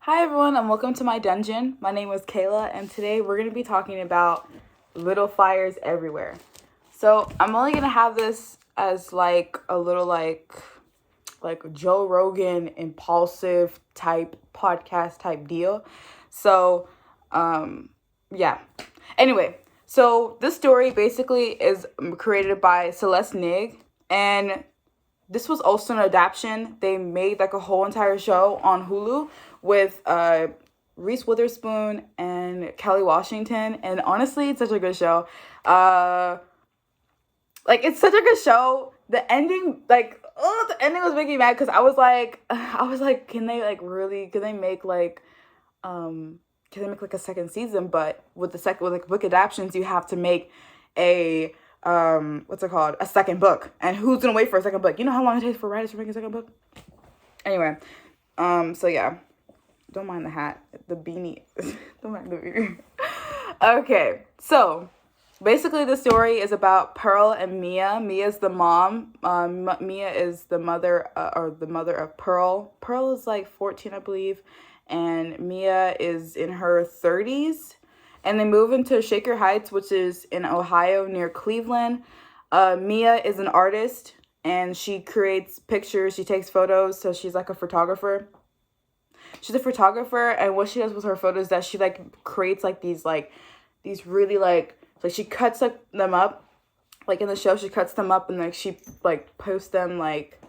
Hi everyone and welcome to my dungeon. My name is Kayla and today we're going to be talking about little fires everywhere. So I'm only going to have this as like a little like Joe Rogan impulsive type podcast type deal. So yeah. Anyway, so this story basically is created by Celeste Nig, and this was also an adaptation. They made like a whole entire show on Hulu with Reese Witherspoon and Kelly Washington, and honestly, it's such a good show. Uh, it's such a good show. The ending, the ending was making me mad because I was like, can they like really? Um, can they make like a second season? But with like book adaptations, you have to make a what's it called, a second book, and who's gonna wait for a second book? You know how long it takes for writers to make a second book. Anyway, so yeah, don't mind the hat, the beanie. Don't mind the beanie. Okay, so basically the story is about Pearl and Mia. Mia's the mom. Mia is the mother, or the mother of Pearl. Pearl is like 14, I believe, and Mia is in her 30s. And they move into Shaker Heights, which is in Ohio near Cleveland. Mia is an artist and she creates pictures. She takes photos, so she's like a photographer. She's a photographer, and what she does with her photos is that she like creates like these really like she cuts them up, like in the show she cuts them up, and like she like posts them like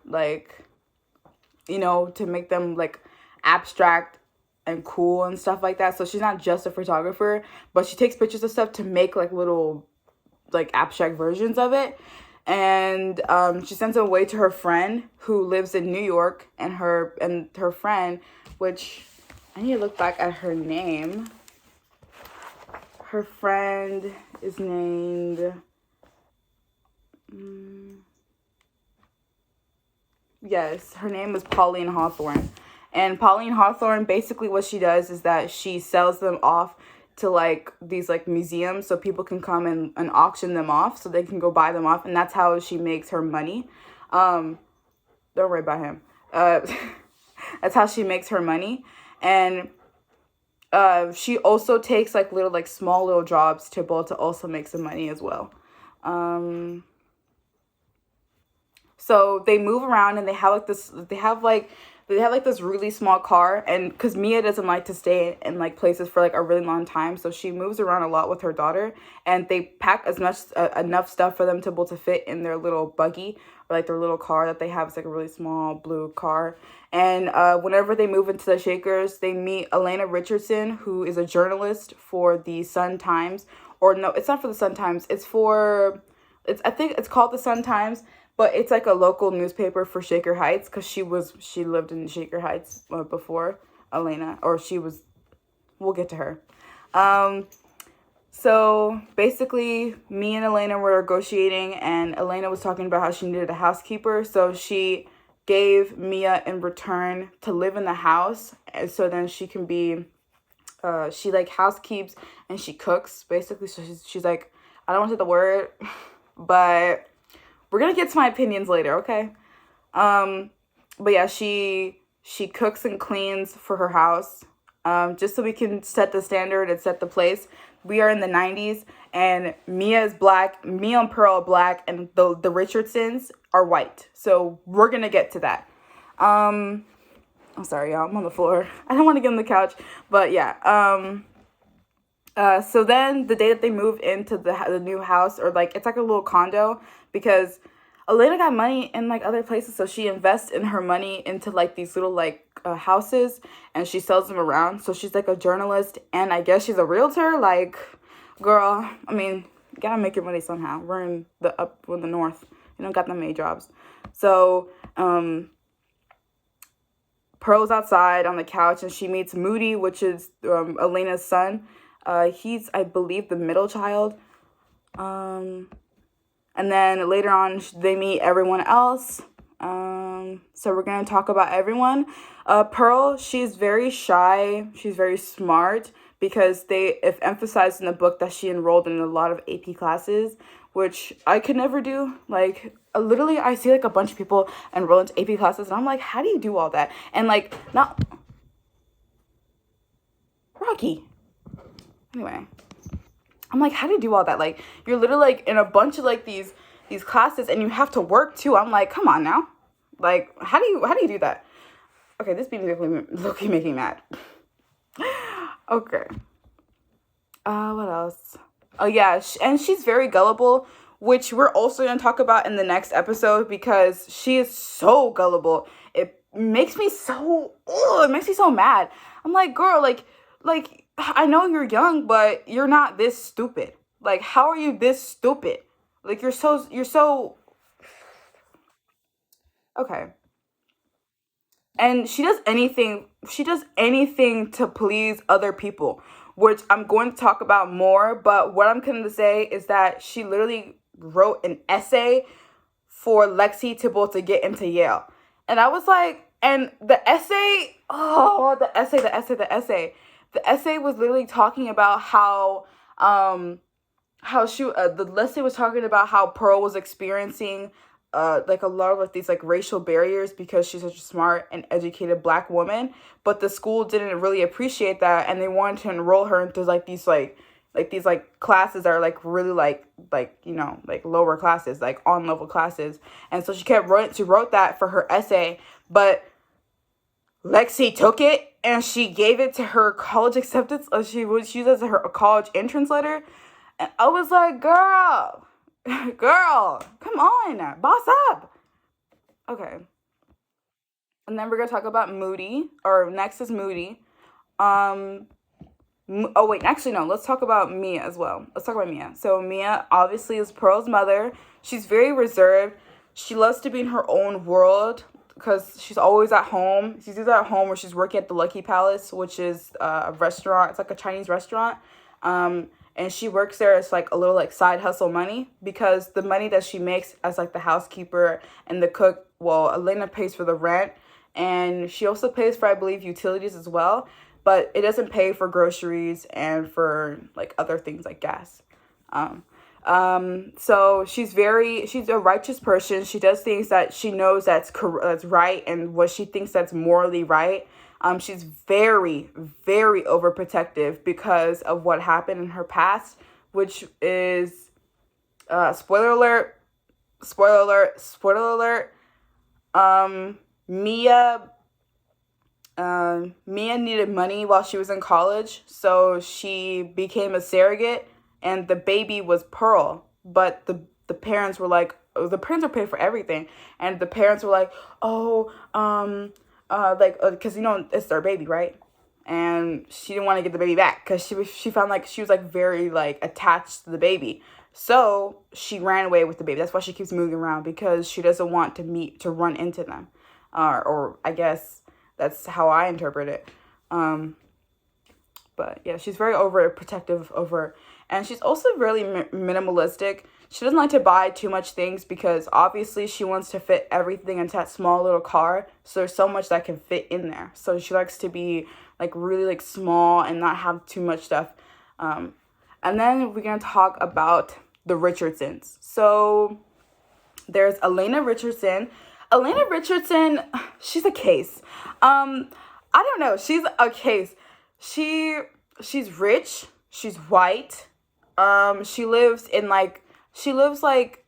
to make them like abstract and cool and stuff like that. So she's not just a photographer, but she takes pictures of stuff to make like little like abstract versions of it. And she sends them away to her friend who lives in New York, and her friend, which I need to look back at her name. Her friend is named yes, her name is Pauline Hawthorne. And Pauline Hawthorne, basically what she does is that she sells them off to like these like museums, so people can come and auction them off, so they can go buy them off, and that's how she makes her money. Don't worry about him. That's how she makes her money. And she also takes like little like small little jobs to be able to also make some money as well. So they move around, and they have like this really small car, and because Mia doesn't like to stay in like places for like a really long time, so she moves around a lot with her daughter, and they pack as much enough stuff for them to be able to fit in their little buggy, or like their little car that they have. It's like a really small blue car. And whenever they move into the Shakers, they meet Elena Richardson, who is a journalist for the Sun Times. Or no, it's not for the Sun Times. I think it's called the Sun Times, but it's like a local newspaper for Shaker Heights, because she lived in Shaker Heights before Elena, or she was. We'll get to her. So basically, me and Elena were negotiating, and Elena was talking about how she needed a housekeeper, so she gave Mia in return to live in the house, and so then she can be. She like housekeeps and she cooks basically. So she's like, I don't want to say the word, but we're gonna get to my opinions later, okay? But yeah, she cooks and cleans for her house, just so we can set the standard and set the place. We are in the 90s, and Mia is black. Mia and Pearl are black, and the Richardsons are white. So we're gonna get to that. I'm sorry, y'all. I'm on the floor. I don't want to get on the couch, but yeah. So then the day that they move into the new house, or like it's like a little condo, because Elena got money in like other places, so she invests in her money into like these little like houses, and she sells them around. So she's like a journalist, and I guess she's a realtor. Like, girl, I mean, you gotta make your money somehow. We're in the north. You don't got that many jobs. So Pearl's outside on the couch, and she meets Moody, which is Elena's son. He's, I believe, the middle child. And then later on, they meet everyone else. So we're going to talk about everyone. Pearl, she's very shy. She's very smart, because if emphasized in the book that she enrolled in a lot of AP classes, which I could never do. Like, literally, I see like a bunch of people enroll into AP classes, and I'm like, how do you do all that? And like, not Rocky. Anyway, I'm like, how do you do all that? Like, you're literally like in a bunch of like these classes, and you have to work too. I'm like, come on now. Like, how do you do that? Okay, this being looking making mad. Okay. What else? Oh yeah, and she's very gullible, which we're also gonna talk about in the next episode because she is so gullible. It makes me so mad. I'm like, girl, like I know you're young, but you're not this stupid. Like, how are you this stupid? Like, you're so okay. And she does anything to please other people, which I'm going to talk about more. But what I'm going to say is that she literally wrote an essay for Lexi to be able to get into Yale. And I was like, and the essay, the essay was literally talking about how the essay was talking about how Pearl was experiencing like a lot of like these like racial barriers because she's such a smart and educated Black woman, but the school didn't really appreciate that, and they wanted to enroll her into like these classes that are like really like you know, like lower classes, like on level classes. And so she wrote that for her essay, but Lexi took it and she gave it to her college acceptance. She used it as her college entrance letter. And I was like, girl, come on, boss up. Okay. And then we're going to talk about Moody, or next is Moody. Oh, wait, actually, no, let's talk about Mia as well. Let's talk about Mia. So Mia obviously is Pearl's mother. She's very reserved. She loves to be in her own world because she's always at home. She's either at home or she's working at the Lucky Palace, which is a restaurant. It's like a Chinese restaurant. And she works there as like a little like side hustle money, because the money that she makes as like the housekeeper and the cook, well, Elena pays for the rent, and she also pays for, I believe, utilities as well, but it doesn't pay for groceries and for like other things like gas. So she's a righteous person. She does things that she knows that's right and what she thinks that's morally right. She's very, very overprotective because of what happened in her past, which is, spoiler alert. Mia needed money while she was in college, so she became a surrogate, and the baby was Pearl, but the parents were like, the parents were paying for everything, and the parents were like, because you know it's their baby, right? And she didn't want to get the baby back because she found like she was like very like attached to the baby, so she ran away with the baby. That's why she keeps moving around, because she doesn't want to run into them, or I guess that's how I interpret it. But yeah, she's very overprotective over, and she's also really minimalistic. She doesn't like to buy too much things because obviously she wants to fit everything into that small little car. So there's so much that can fit in there. So she likes to be like really like small and not have too much stuff. And then we're going to talk about the Richardsons. So there's Elena Richardson. Elena Richardson, she's a case. I don't know. She's a case. She's rich. She's white. She lives like,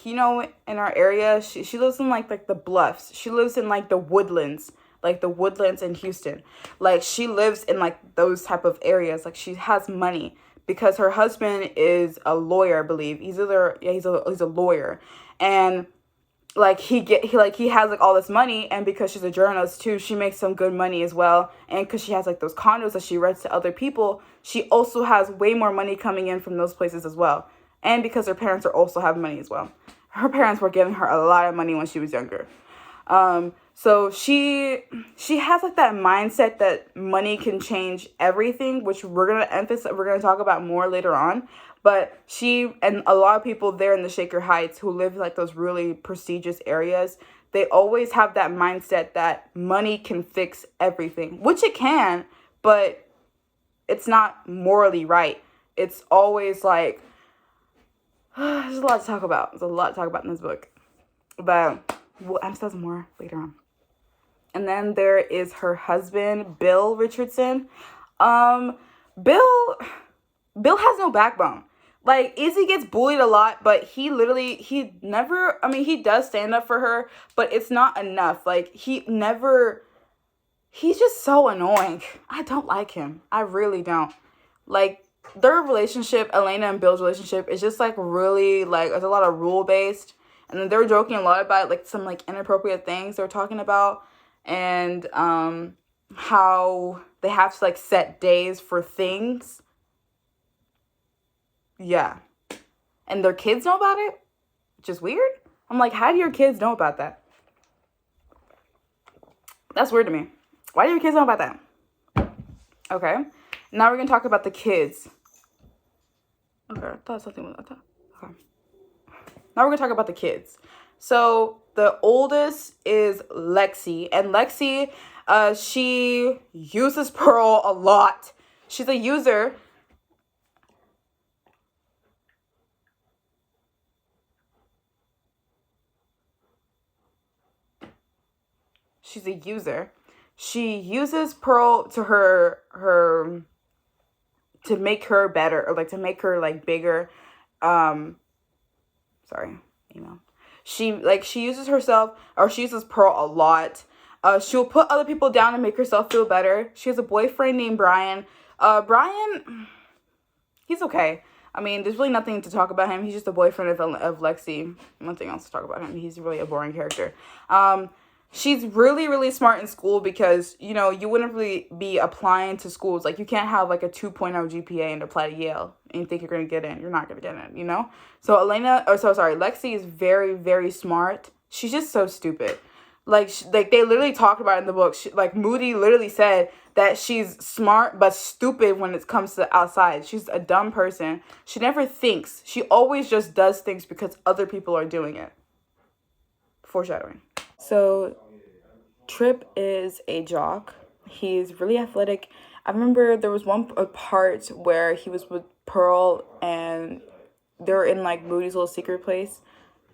you know, in our area, she lives in like the bluffs. She lives in like the woodlands in Houston. Like, she lives in like those type of areas. Like, she has money because her husband is a lawyer, I believe. He's a lawyer. And like he has like all this money, and because she's a journalist too, she makes some good money as well. And because she has like those condos that she rents to other people, she also has way more money coming in from those places as well. And because her parents are also have money as well. Her parents were giving her a lot of money when she was younger. So she has like that mindset that money can change everything, which we're gonna talk about more later on. But she and a lot of people there in the Shaker Heights who live in like those really prestigious areas, they always have that mindset that money can fix everything, which it can, but it's not morally right. It's always like, there's a lot to talk about. There's a lot to talk about in this book. But we'll emphasize more later on. And then there is her husband, Bill Richardson. Bill has no backbone. Like, Izzy gets bullied a lot, but he never, I mean, he does stand up for her, but it's not enough. Like, he's just so annoying. I don't like him. I really don't. Like, their relationship, Elena and Bill's relationship, is just, like, really, like, it's a lot of rule-based. And then they're joking a lot about, like, some, like, inappropriate things they're talking about. And, how they have to, like, set days for things. Yeah. And their kids know about it, which is weird. I'm like, how do your kids know about that? That's weird to me. Why do your kids know about that? Okay. Now we're going to talk about the kids. Okay, I thought something was... Okay. Now we're going to talk about the kids. So, the oldest is Lexi. And Lexi, she uses Pearl a lot. She's a user. She's a user. She uses Pearl to to make her better, or like to make her like bigger. Sorry, email. She uses herself, or she uses Pearl a lot. She'll put other people down and make herself feel better. She has a boyfriend named Brian. Brian, he's okay. I mean, there's really nothing to talk about him. He's just a boyfriend of Lexi. Nothing else to talk about him. He's really a boring character. She's really, really smart in school because, you know, you wouldn't really be applying to schools. Like, you can't have, like, a 2.0 GPA and apply to Yale and you think you're going to get in. You're not going to get in, you know? So, Lexi is very, very smart. She's just so stupid. Like, they literally talked about it in the book. Moody literally said that she's smart but stupid when it comes to outside. She's a dumb person. She never thinks. She always just does things because other people are doing it. Foreshadowing. So, Trip is a jock. He's really athletic. I remember there was one part where he was with Pearl and they're in like Moody's little secret place.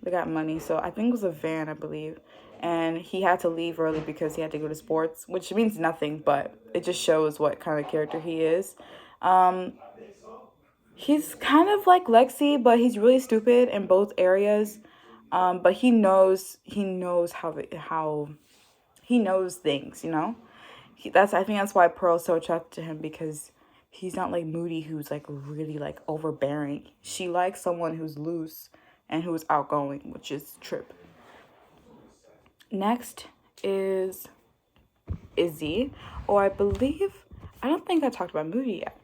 They got money, so I think it was a van, I believe. And he had to leave early because he had to go to sports, which means nothing, but it just shows what kind of character he is. He's kind of like Lexi, but he's really stupid in both areas. But he knows how he knows things, you know? I think that's why Pearl's so attracted to him, because he's not like Moody, who's like really like overbearing. She likes someone who's loose and who's outgoing, which is Trip. Next is Izzy, or I don't think I talked about Moody yet,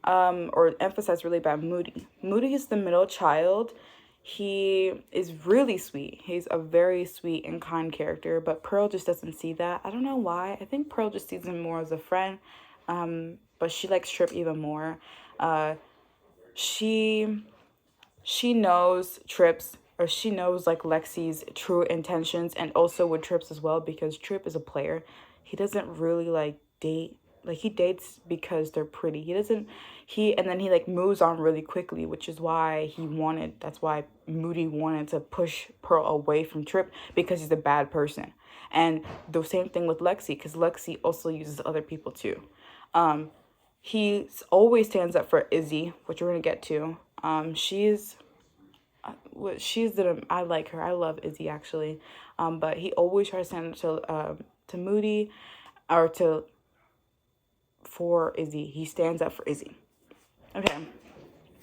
or emphasized really about Moody. Moody is the middle child. He is really sweet. He's a very sweet and kind character, but Pearl just doesn't see that. I don't know why. I think Pearl just sees him more as a friend, but she likes Trip even more. She knows she knows like Lexi's true intentions, and also with Trip's as well, because Trip is a player. He doesn't really like date. Like, he dates because they're pretty. And then he like moves on really quickly, which is why that's why Moody wanted to push Pearl away from Trip, because he's a bad person. And the same thing with Lexi, because Lexi also uses other people too. He always stands up for Izzy, which we're gonna get to. I like her. I love Izzy actually. But he always tries to stand up to Moody, or for Izzy. He stands up for Izzy. Okay.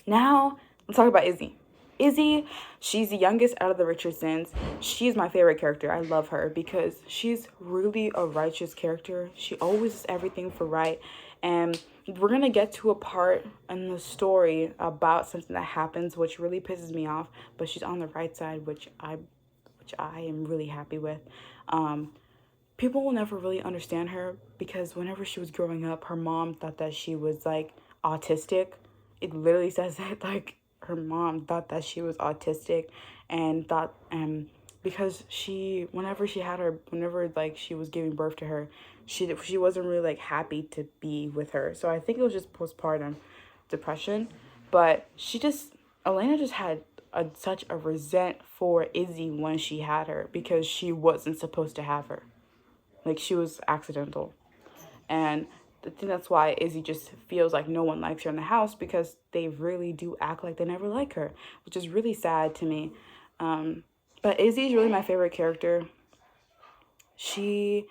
Now, let's talk about Izzy. Izzy, she's the youngest out of the Richardsons. She's my favorite character. I love her because she's really a righteous character. She always does everything for right. And we're going to get to a part in the story about something that happens, which really pisses me off. But she's on the right side, which I am really happy with. People will never really understand her, because whenever she was growing up, her mom thought that she was like autistic. It literally says that like her mom thought that she was autistic, and thought because whenever like she was giving birth to her, she wasn't really like happy to be with her. So I think it was just postpartum depression. But Elena just had such a resent for Izzy when she had her, because she wasn't supposed to have her. Like, she was accidental. And I think that's why Izzy just feels like no one likes her in the house, because they really do act like they never like her, which is really sad to me. But Izzy's really my favorite character. She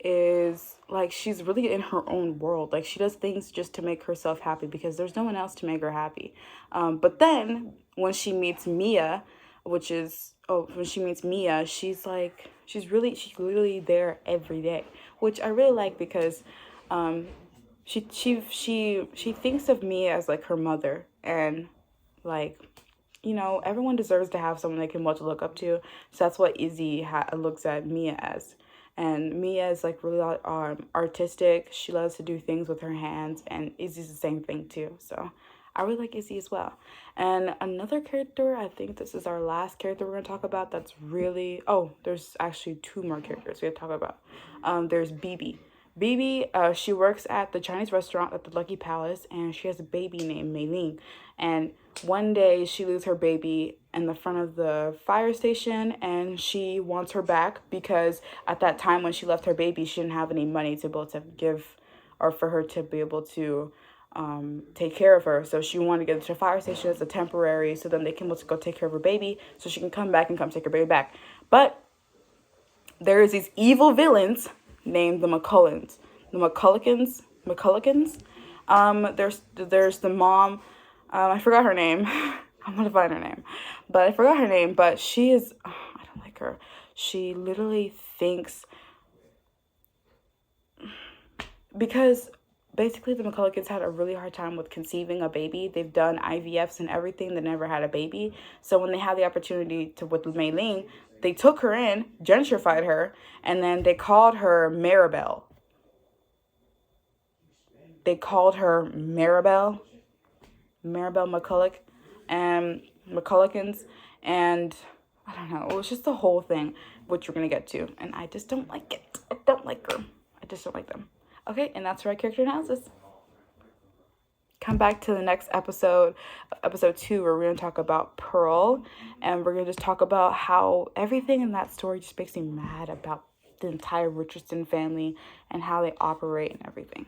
is like, she's really in her own world. Like, she does things just to make herself happy because there's no one else to make her happy. But then when she meets Mia, when she meets Mia, she's literally there every day, which I really like, because she thinks of Mia as like her mother, and like, everyone deserves to have someone they can want to look up to. So that's what Izzy looks at Mia as. And Mia is like really artistic. She loves to do things with her hands, and Izzy's the same thing too. So I really like Izzy as well. And another character, I think this is our last character we're going to talk about, that's really, there's actually two more characters we have to talk about. There's Bibi. Bibi, she works at the Chinese restaurant at the Lucky Palace, and she has a baby named Mei Ling. And one day she leaves her baby in the front of the fire station, and she wants her back because at that time when she left her baby, she didn't have any money to be able to give, or for her to be able to take care of her. So she wanted to get to the fire station as a temporary, so then they can go take care of her baby, so she can come back and come take her baby back. But there is these evil villains named the McCullochans. There's the mom. I forgot her name. I'm gonna find her name, but I forgot her name. But she is. I don't like her. She literally thinks, because basically the McCullochans had a really hard time with conceiving a baby. They've done IVFs and everything. They never had a baby. So when they had the opportunity to with Mei Ling, they took her in, gentrified her, and then they called her Maribel. They called her Maribel McCulloch, and McCullochans, and I don't know. It was just the whole thing, which we're going to get to. And I just don't like it. I don't like her. I just don't like them. Okay, and that's our character analysis. Come back to the next episode, episode 2, where we're going to talk about Pearl. And we're going to just talk about how everything in that story just makes me mad about the entire Richardson family and how they operate and everything.